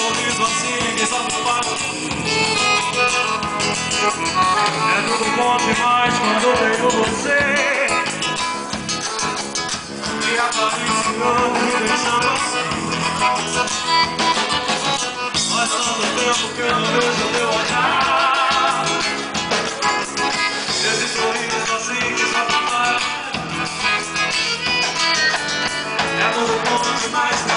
sorriso assim, quem sabe faz. É tudo bom demais quando tenho você me acariciando, me deixando assim. Faz tanto tempo que eu não vejo teu olhar. Esse sorriso assim que só faz. É tudo bom demais.